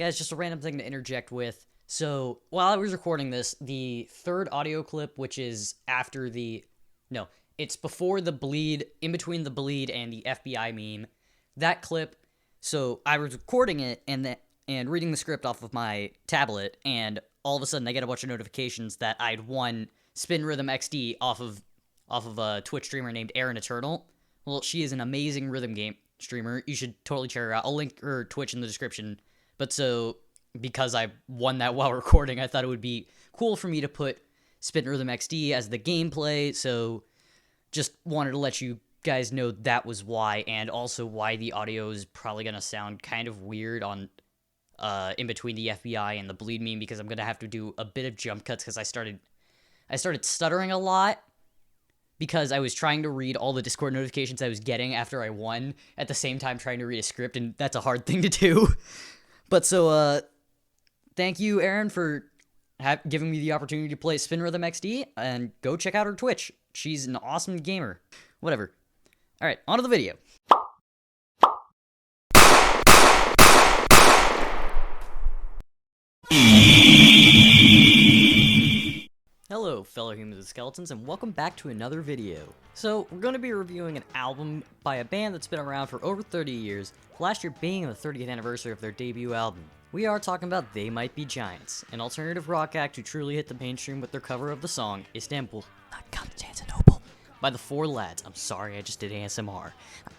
Guys, just a random thing to interject with. So, while I was recording this, the third audio clip, which is after the... No, it's before the bleed, in between the bleed and the FBI meme. That clip, so I was recording it and reading the script off of my tablet, and all of a sudden I get a bunch of notifications that I'd won Spin Rhythm XD off of a Twitch streamer named Aaron Eternal. Well, she is an amazing rhythm game streamer. You should totally check her out. I'll link her Twitch in the description. But so, because I won that while recording, I thought it would be cool for me to put Spin Rhythm XD as the gameplay, so just wanted to let you guys know that was why, and also why the audio is probably going to sound kind of weird on in between the FBI and the bleed meme, because I'm going to have to do a bit of jump cuts, because I started stuttering a lot, because I was trying to read all the Discord notifications I was getting after I won, at the same time trying to read a script, and that's a hard thing to do. But so, thank you, Aaron, for giving me the opportunity to play Spin Rhythm XD, and go check out her Twitch. She's an awesome gamer. Whatever. Alright, on to the video. Hello, fellow humans and skeletons, and welcome back to another video. So, we're going to be reviewing an album by a band that's been around for over 30 years, last year being the 30th anniversary of their debut album. We are talking about They Might Be Giants, an alternative rock act who truly hit the mainstream with their cover of the song Istanbul, not Constantinople, by the Four Lads. I'm sorry, I just did ASMR.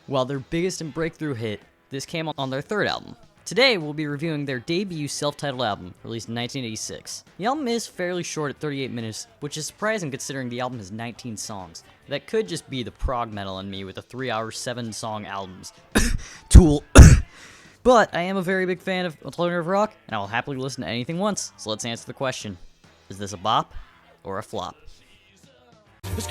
While their biggest and breakthrough hit, this came on their third album. Today, we'll be reviewing their debut self-titled album, released in 1986. The album is fairly short at 38 minutes, which is surprising considering the album has 19 songs. That could just be the prog metal in me with the 3-hour, 7-song albums. Tool. But I am a very big fan of alternative rock, and I will happily listen to anything once, so let's answer the question. Is this a bop or a flop? Thank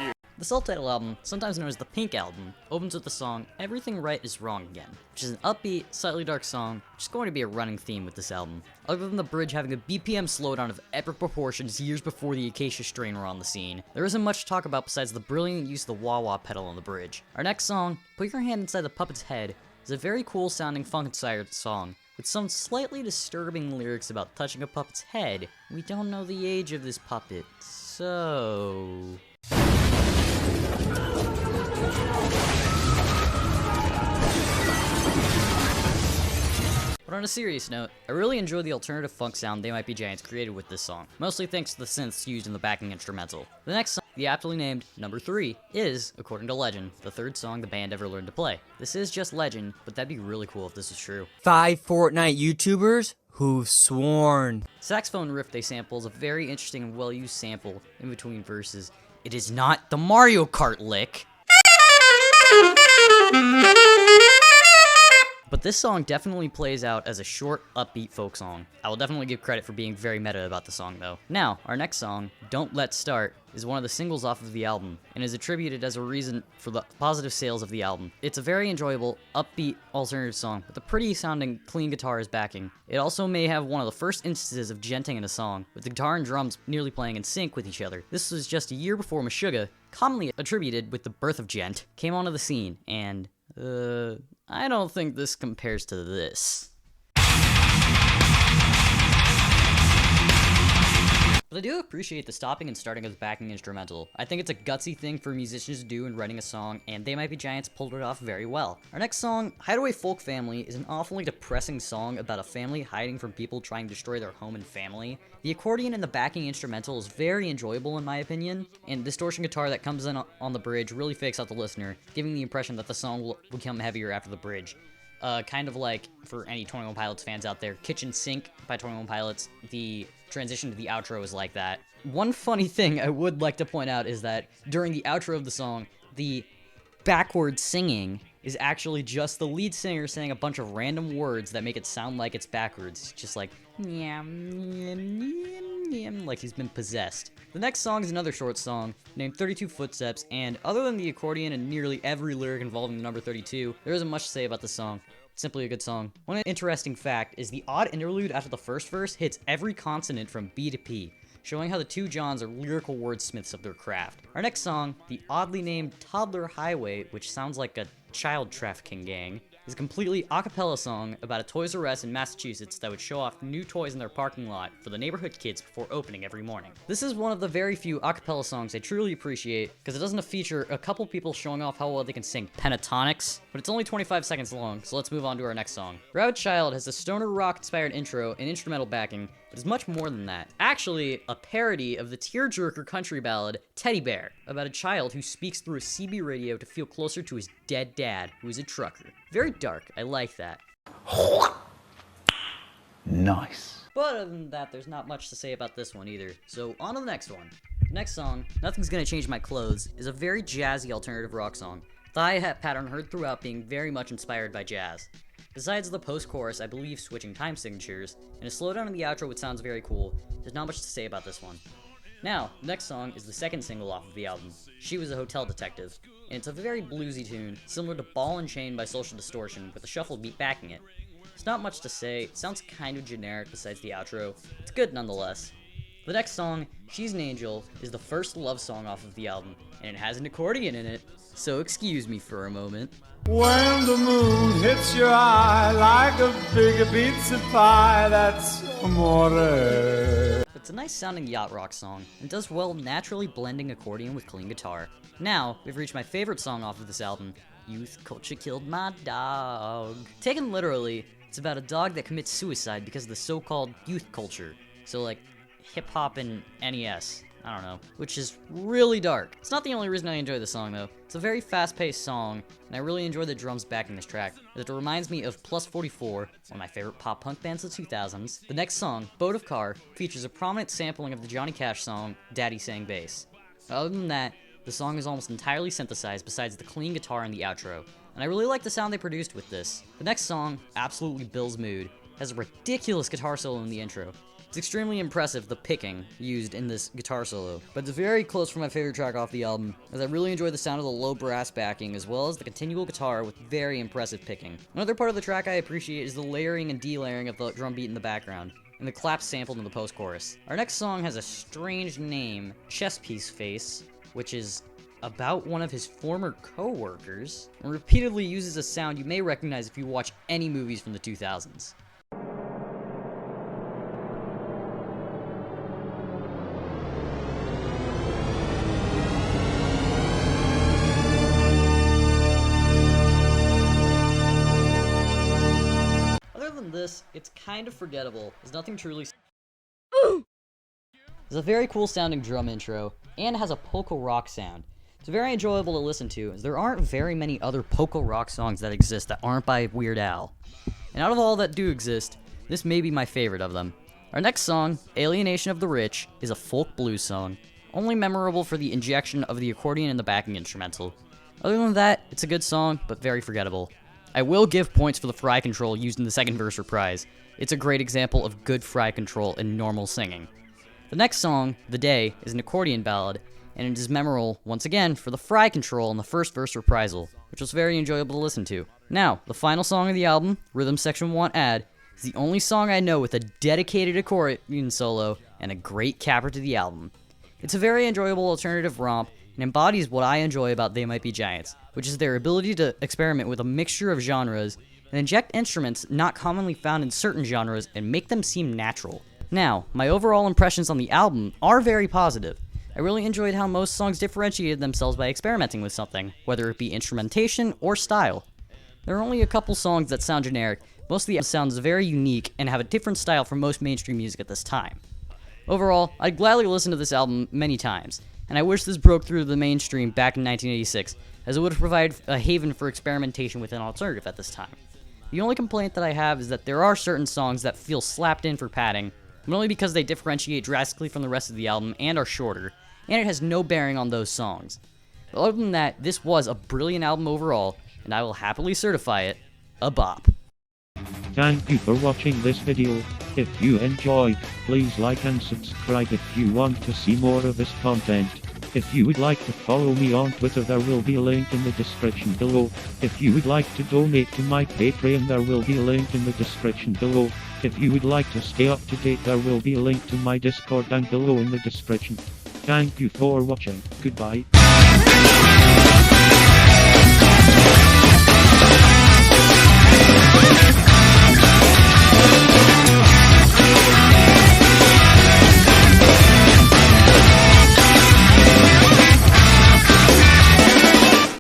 you. The self-titled album, sometimes known as the Pink Album, opens with the song Everything Right Is Wrong Again, which is an upbeat, slightly dark song, which is going to be a running theme with this album. Other than the bridge having a BPM slowdown of epic proportions years before the Acacia Strain were on the scene, there isn't much to talk about besides the brilliant use of the wah-wah pedal on the bridge. Our next song, Put Your Hand Inside the Puppet's Head, is a very cool sounding funk-inspired song, with some slightly disturbing lyrics about touching a puppet's head. We don't know the age of this puppet, so... But on a serious note, I really enjoy the alternative funk sound They Might Be Giants created with this song, mostly thanks to the synths used in the backing instrumental. The next song, the aptly named Number 3, is, according to legend, the third song the band ever learned to play. This is just legend, but that'd be really cool if this is true. 5 Fortnite YouTubers who've sworn. Saxophone riff they sample is a very interesting and well-used sample in between verses. It is not the Mario Kart lick. But this song definitely plays out as a short, upbeat folk song. I will definitely give credit for being very meta about the song, though. Now, our next song, Don't Let's Start, is one of the singles off of the album, and is attributed as a reason for the positive sales of the album. It's a very enjoyable, upbeat, alternative song, with a pretty sounding, clean guitar as backing. It also may have one of the first instances of djenting in a song, with the guitar and drums nearly playing in sync with each other. This was just a year before Meshuggah, commonly attributed with the birth of djent, came onto the scene, and, I don't think this compares to this. But I do appreciate the stopping and starting of the backing instrumental. I think it's a gutsy thing for musicians to do in writing a song, and They Might Be Giants pulled it off very well. Our next song, Hideaway Folk Family, is an awfully depressing song about a family hiding from people trying to destroy their home and family. The accordion and the backing instrumental is very enjoyable in my opinion, and the distortion guitar that comes in on the bridge really fakes out the listener, giving the impression that the song will become heavier after the bridge. Kind of like, for any 21 Pilots fans out there, Kitchen Sink by 21 Pilots, the transition to the outro is like that. One funny thing I would like to point out is that during the outro of the song, the backwards singing is actually just the lead singer saying a bunch of random words that make it sound like it's backwards. Just like, like he's been possessed. The next song is another short song named 32 Footsteps, and other than the accordion and nearly every lyric involving the number 32, there isn't much to say about the song. It's simply a good song. One interesting fact is the odd interlude after the first verse hits every consonant from B to P. showing how the two Johns are lyrical wordsmiths of their craft. Our next song, the oddly named Toddler Highway, which sounds like a child trafficking gang, is a completely a cappella song about a Toys R Us in Massachusetts that would show off new toys in their parking lot for the neighborhood kids before opening every morning. This is one of the very few a cappella songs I truly appreciate because it doesn't feature a couple people showing off how well they can sing pentatonics, but it's only 25 seconds long, so let's move on to our next song. Rabid Child has a stoner rock inspired intro and instrumental backing, but is much more than that. Actually, a parody of the tearjerker country ballad Teddy Bear, about a child who speaks through a CB radio to feel closer to his dead dad, who is a trucker. Very dark, I like that. Nice. But other than that, there's not much to say about this one either, so on to the next one. The next song, Nothing's Gonna Change My Clothes, is a very jazzy alternative rock song, the hi-hat pattern heard throughout being very much inspired by jazz. Besides the post-chorus, I believe switching time signatures, and a slowdown in the outro which sounds very cool, there's not much to say about this one. Now, the next song is the second single off of the album, She Was a Hotel Detective, and it's a very bluesy tune, similar to Ball and Chain by Social Distortion, with a shuffled beat backing it. There's not much to say, it sounds kind of generic besides the outro, it's good nonetheless. The next song, She's an Angel, is the first love song off of the album, and it has an accordion in it, so excuse me for a moment. When the moon hits your eye like a big pizza pie, that's amore. It's a nice sounding yacht rock song, and does well naturally blending accordion with clean guitar. Now, we've reached my favorite song off of this album, Youth Culture Killed My Dog. Taken literally, it's about a dog that commits suicide because of the so-called youth culture. So like, hip-hop and NES. I don't know, which is really dark. It's not the only reason I enjoy the song though. It's a very fast-paced song, and I really enjoy the drums backing this track, as it reminds me of Plus 44, one of my favorite pop-punk bands of the 2000s. The next song, Boat of Car, features a prominent sampling of the Johnny Cash song, Daddy Sang Bass. Other than that, the song is almost entirely synthesized besides the clean guitar in the outro, and I really like the sound they produced with this. The next song, Absolutely Bill's Mood, has a ridiculous guitar solo in the intro. It's extremely impressive, the picking used in this guitar solo, but it's very close for my favorite track off the album, as I really enjoy the sound of the low brass backing as well as the continual guitar with very impressive picking. Another part of the track I appreciate is the layering and delayering of the drum beat in the background, and the claps sampled in the post-chorus. Our next song has a strange name, Chess Piece Face, which is about one of his former co-workers, and repeatedly uses a sound you may recognize if you watch any movies from the 2000s. This, it's kind of forgettable. There's nothing truly. There's a very cool sounding drum intro, and it has a polka rock sound. It's very enjoyable to listen to, as there aren't very many other polka rock songs that exist that aren't by Weird Al. And out of all that do exist, this may be my favorite of them. Our next song, Alienation of the Rich, is a folk blues song, only memorable for the injection of the accordion in the backing instrumental. Other than that, it's a good song, but very forgettable. I will give points for the fry control used in the second verse reprise. It's a great example of good fry control in normal singing. The next song, The Day, is an accordion ballad, and it is memorable, once again, for the fry control in the first verse reprisal, which was very enjoyable to listen to. Now, the final song of the album, Rhythm Section 1 Ad, is the only song I know with a dedicated accordion solo and a great capper to the album. It's a very enjoyable alternative romp, and embodies what I enjoy about They Might Be Giants, which is their ability to experiment with a mixture of genres and inject instruments not commonly found in certain genres and make them seem natural. Now, my overall impressions on the album are very positive. I really enjoyed how most songs differentiated themselves by experimenting with something, whether it be instrumentation or style. There are only a couple songs that sound generic, most of the album sounds very unique and have a different style from most mainstream music at this time. Overall, I'd gladly listen to this album many times, and I wish this broke through the mainstream back in 1986, as it would have provided a haven for experimentation with an alternative at this time. The only complaint that I have is that there are certain songs that feel slapped in for padding, but only because they differentiate drastically from the rest of the album and are shorter, and it has no bearing on those songs. But other than that, this was a brilliant album overall, and I will happily certify it a bop. Thank you for watching this video. If you enjoyed, please like and subscribe if you want to see more of this content. If you would like to follow me on Twitter, there will be a link in the description below. If you would like to donate to my Patreon, there will be a link in the description below. If you would like to stay up to date, there will be a link to my Discord down below in the description. Thank you for watching. Goodbye.